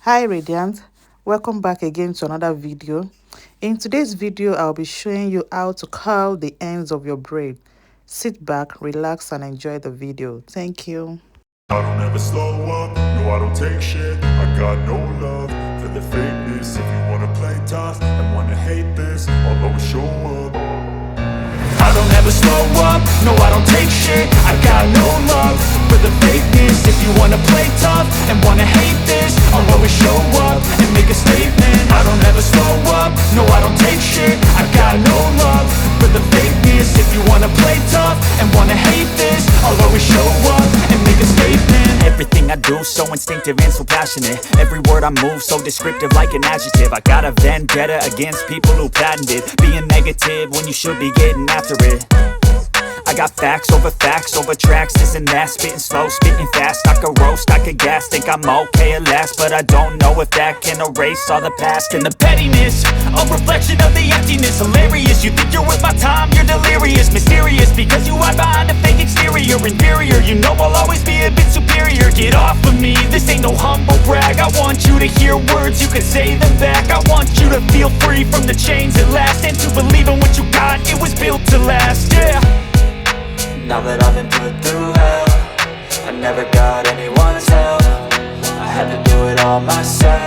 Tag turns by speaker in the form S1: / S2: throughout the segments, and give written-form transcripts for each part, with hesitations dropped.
S1: Hi Radiant, welcome back again to another video. In today's video, I'll be showing you how to curl the ends of your braid. Sit back, relax and enjoy the video. Thank you.
S2: I don't ever slow up, no I don't take shit. I got no love for the fakeness. If you wanna play tough and wanna hate this, I'll always show up. I don't ever slow up, no I don't take shit. I got no love for the fakeness. If you wanna play tough and wanna hate this, I'll always show up and make a statement. I don't ever slow up, no I don't take shit. I got no love for the fakeness. If you wanna play tough and wanna hate this, I'll always show up and make a statement.
S3: Everything I do so instinctive and so passionate. Every word I move so descriptive like an adjective. I got a vendetta against people who patented being negative when you should be getting after it. I got facts over tracks, this and that. Spitting slow, spitting fast. I could roast, I could gas. Think I'm okay at last, but I don't know if that can erase all the past. And the pettiness, a reflection of the emptiness. Hilarious, you think you're worth my time, you're delirious. Mysterious, because you hide behind a fake exterior. Inferior, you know I'll always be a bit superior. Get off of me, this ain't no humble brag. I want you to hear words, you can say them back. I want you to feel free from the chains at last, and to believe in what you got, it was built to last, yeah.
S4: Now that I've been put through hell, I never got anyone's help. I had to do it all myself.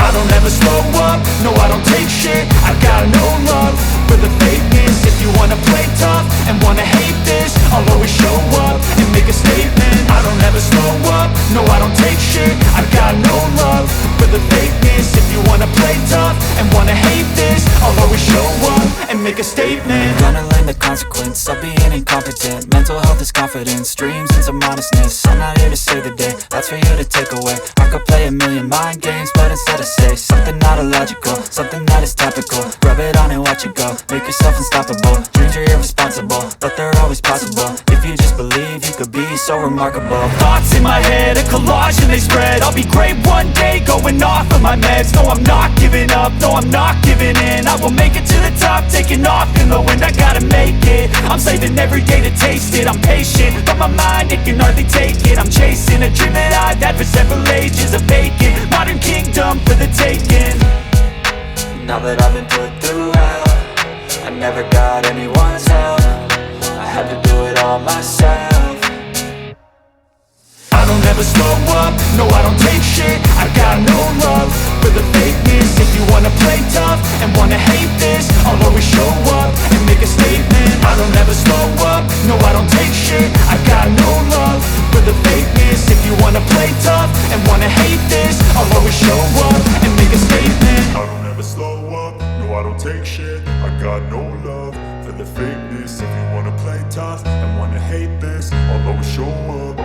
S2: I don't ever slow up, no I don't take shit. I got no love for the fakeness. If you wanna play tough and wanna hate this, I'll always show up and make a statement. I don't ever slow up, no I don't take shit. I got no love for the fakeness. If you wanna play tough and wanna hate this, I'll always show up and make a statement.
S4: Gonna learn the consequence of being incompetent. Mental health is confidence, dreams and some modestness. I'm not here to save the day, that's for you to take away. I could play a million mind games, but instead I say something not illogical, something that is topical. Rub it on and watch it go, make yourself unstoppable. Dreams are irresponsible, but they're always possible. If you just believe, you could be so remarkable.
S3: Thoughts in my head, a collage and they spread. I'll be great one day, going off of my meds. No, I'm not giving up, no, I'm not giving in. I will make it to the top, taking off in the wind. I gotta make it, I'm saving every day to taste it. I'm patient, but my mind, it can hardly take it. I'm chasing a dream that I've had for several ages. A vacant, modern kingdom for the taking.
S4: Now that I've been put through hell, I never got anyone's help. I had to do it all myself.
S2: I don't ever slow up, no I don't take shit. I got no love for the fakeness. If you wanna play tough and wanna hate this, I'll always show up and make a statement. I don't ever slow up, no I don't take shit. I got no love for the fakeness. If you wanna play tough and wanna hate this, I'll always show up and make a statement. I don't ever slow up, no I don't take shit. I got no love for the fakeness. If you wanna play tough and wanna hate this, I'll always show up.